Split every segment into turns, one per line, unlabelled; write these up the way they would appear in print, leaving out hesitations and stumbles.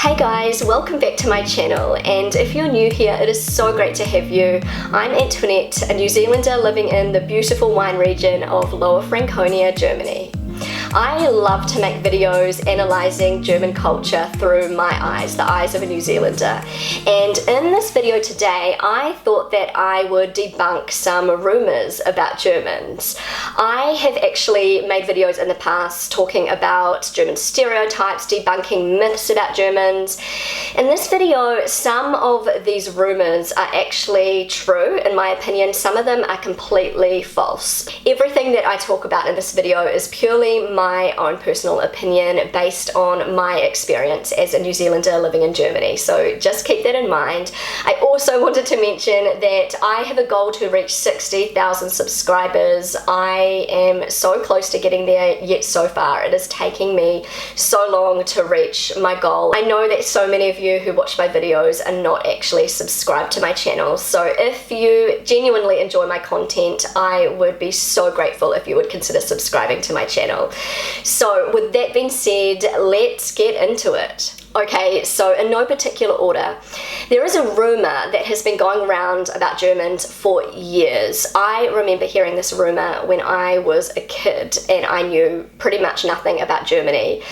Hey guys, welcome back to my channel, and if you're new here, it is so great to have you. I'm Antoinette, a New Zealander living in the beautiful wine region of Lower Franconia, Germany. I love to make videos analysing German culture through my eyes, the eyes of a New Zealander. And in this video today, I thought that I would debunk some rumours about Germans. I have actually made videos in the past talking about German stereotypes, debunking myths about Germans. In this video, some of these rumours are actually true, in my opinion. Some of them are completely false. Everything that I talk about in this video is purely my own personal opinion based on my experience as a New Zealander living in Germany, so just keep that in mind. I also wanted to mention that I have a goal to reach 60,000 subscribers. I am so close to getting there, yet so far it is taking me so long to reach my goal. I know that so many of you who watch my videos are not actually subscribed to my channel, so if you genuinely enjoy my content, I would be so grateful if you would consider subscribing to my channel. So with that being said, let's get into it. Okay, so in no particular order, there is a rumour that has been going around about Germans for years. I remember hearing this rumour when I was a kid and I knew pretty much nothing about Germany.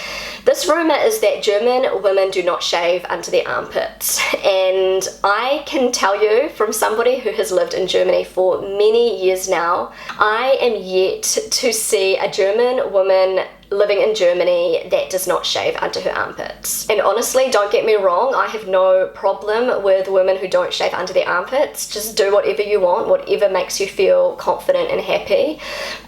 This rumour is that German women do not shave under their armpits, and I can tell you from somebody who has lived in Germany for many years now, I am yet to see a German woman living in Germany that does not shave under her armpits. And honestly, don't get me wrong, I have no problem with women who don't shave under their armpits. Just do whatever you want, whatever makes you feel confident and happy.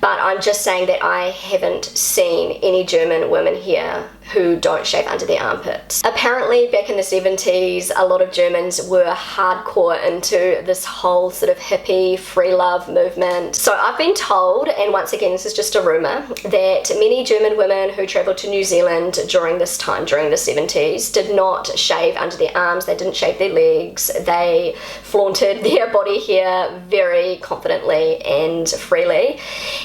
But I'm just saying that I haven't seen any German women here who don't shave under their armpits. Apparently back in the 70s, a lot of Germans were hardcore into this whole sort of hippie free love movement. So I've been told, and once again this is just a rumour, that many German women who travelled to New Zealand during this time, during the 70s, did not shave under their arms, they didn't shave their legs, they flaunted their body hair very confidently and freely.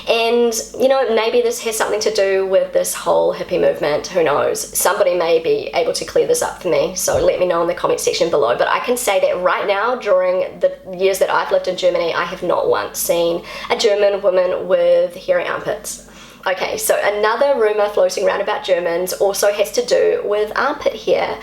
And you know, maybe this has something to do with this whole hippie movement, who knows? Somebody may be able to clear this up for me, so let me know in the comment section below. But I can say that right now, during the years that I've lived in Germany, I have not once seen a German woman with hairy armpits. Okay, so another rumour floating around about Germans also has to do with armpit hair.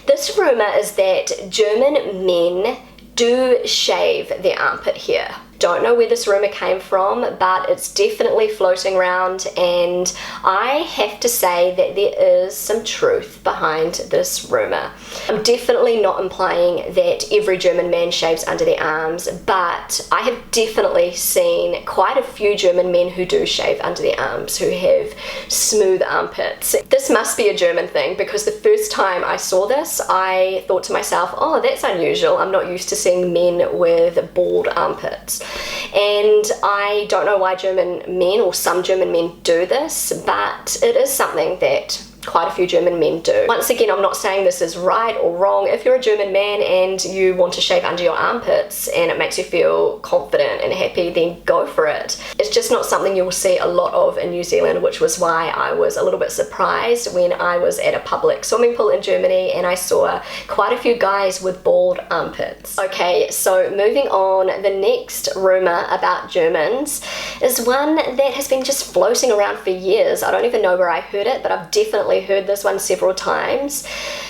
This rumour is that German men do shave their armpit hair. Don't know where this rumour came from, but it's definitely floating around, and I have to say that there is some truth behind this rumour. I'm definitely not implying that every German man shaves under their arms, but I have definitely seen quite a few German men who do shave under their arms, who have smooth armpits. This must be a German thing, because the first time I saw this, I thought to myself, oh, that's unusual. I'm not used to seeing men with bald armpits. And I don't know why German men, or some German men, do this, but it is something that quite a few German men do. Once again, I'm not saying this is right or wrong. If you're a German man and you want to shave under your armpits and it makes you feel confident and happy, then go for it. It's just not something you'll see a lot of in New Zealand, which was why I was a little bit surprised when I was at a public swimming pool in Germany and I saw quite a few guys with bald armpits. Okay, so moving on, the next rumour about Germans is one that has been just floating around for years. I don't even know where I heard it, but I've definitely heard this one several times.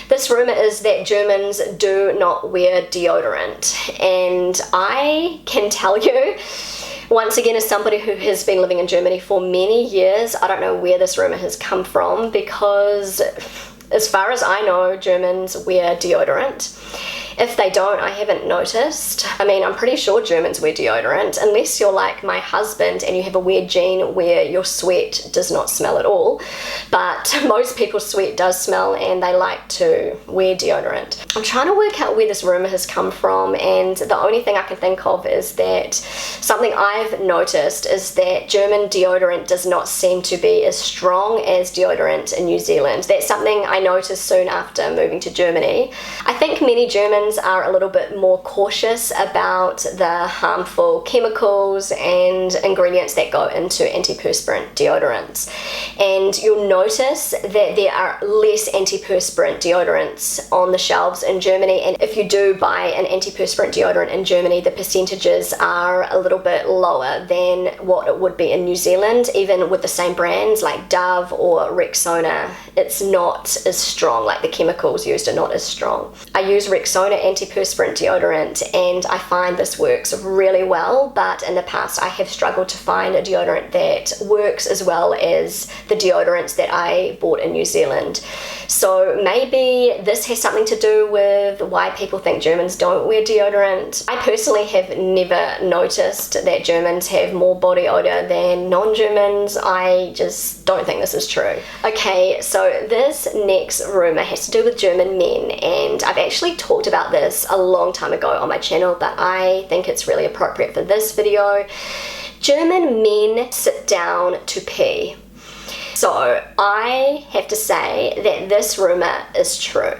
This rumour is that Germans do not wear deodorant, and I can tell you, once again, as somebody who has been living in Germany for many years, I don't know where this rumour has come from, because as far as I know, Germans wear deodorant. If they don't, I haven't noticed. I mean, I'm pretty sure Germans wear deodorant, unless you're like my husband and you have a weird gene where your sweat does not smell at all. But most people's sweat does smell and they like to wear deodorant. I'm trying to work out where this rumour has come from, and the only thing I can think of is that something I've noticed is that German deodorant does not seem to be as strong as deodorant in New Zealand. That's something I noticed soon after moving to Germany. I think many Germans Germans are a little bit more cautious about the harmful chemicals and ingredients that go into antiperspirant deodorants. And you'll notice that there are less antiperspirant deodorants on the shelves in Germany, and if you do buy an antiperspirant deodorant in Germany, the percentages are a little bit lower than what it would be in New Zealand. Even with the same brands like Dove or Rexona, it's not as strong, like the chemicals used are not as strong. I use Rexona antiperspirant deodorant and I find this works really well, but in the past I have struggled to find a deodorant that works as well as the deodorants that I bought in New Zealand. So maybe this has something to do with why people think Germans don't wear deodorant. I personally have never noticed that Germans have more body odor than non-Germans. I just don't think this is true. Okay, so this next rumor has to do with German men, and I've actually talked about this a long time ago on my channel, but I think it's really appropriate for this video. German men sit down to pee. So I have to say that this rumor is true.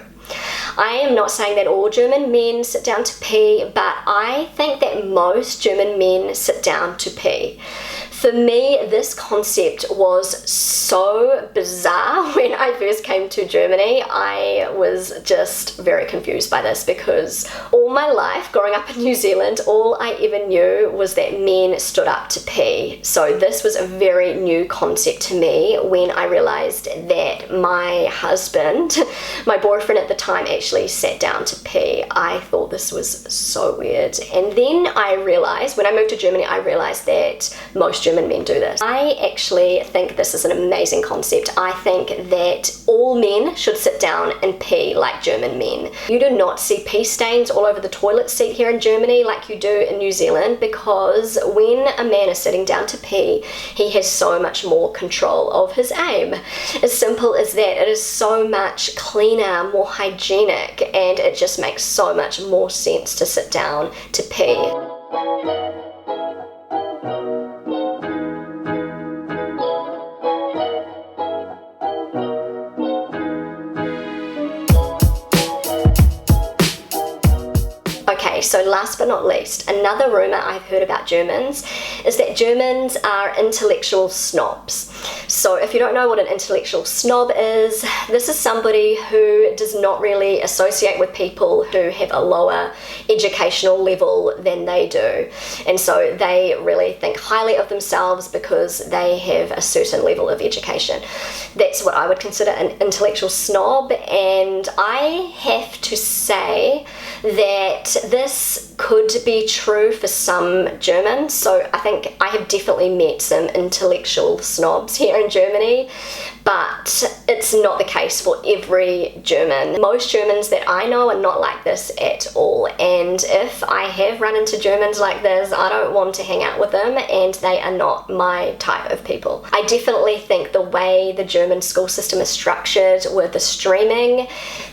I am not saying that all German men sit down to pee, but I think that most German men sit down to pee. For me, this concept was so bizarre when I first came to Germany. I was just very confused by this because all my life growing up in New Zealand, all I ever knew was that men stood up to pee. So this was a very new concept to me when I realized that my husband, my boyfriend at the time, actually sat down to pee. I thought this was so weird. And then I realized, when I moved to Germany, I realized that most German men do this. I actually think this is an amazing concept. I think that all men should sit down and pee like German men. You do not see pee stains all over the toilet seat here in Germany like you do in New Zealand, because when a man is sitting down to pee, he has so much more control of his aim. As simple as that. It is so much cleaner, more hygienic, and it just makes so much more sense to sit down to pee. Okay, so last but not least, another rumor I've heard about Germans is that Germans are intellectual snobs. So if you don't know what an intellectual snob is, this is somebody who does not really associate with people who have a lower educational level than they do. And so they really think highly of themselves because they have a certain level of education. That's what I would consider an intellectual snob, and I have to say that this could be true for some Germans. So I think I have definitely met some intellectual snobs here in Germany, but it's not the case for every German. Most Germans that I know are not like this at all, and if I have run into Germans like this, I don't want to hang out with them, and they are not my type of people. I definitely think the way the German school system is structured with the streaming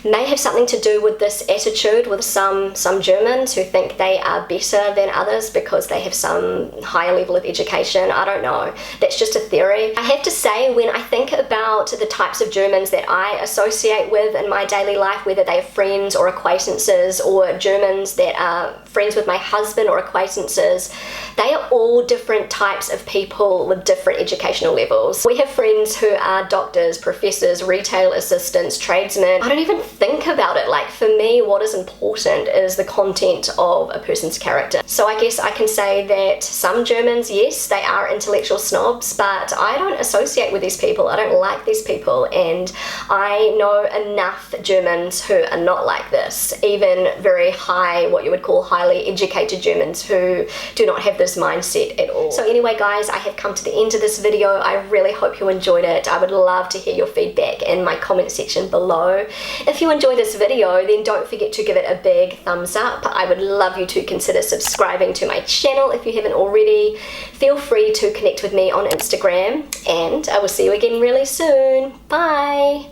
may have something to do with this attitude with some Germans who think they are better than others because they have some higher level of education. I don't know. That's just a theory. I have to say, when I think about the types of Germans that I associate with in my daily life, whether they are friends or acquaintances, or Germans that are friends with my husband or acquaintances, they are all different types of people with different educational levels. We have friends who are doctors, professors, retail assistants, tradesmen. I don't even think about it. Like, for me, what is important is the content of a person's character. So I guess I can say that some Germans, yes, they are intellectual snobs, but I don't associate with these people. I don't like these people, and I know enough Germans who are not like this, even very high, what you would call highly educated Germans who do not have this mindset at all. So anyway guys, I have come to the end of this video. I really hope you enjoyed it. I would love to hear your feedback in my comment section below. If you enjoyed this video, then don't forget to give it a big thumbs up. I would love you to consider subscribing to my channel if you haven't already. Feel free to connect with me on Instagram, and I will see you again really soon. Bye!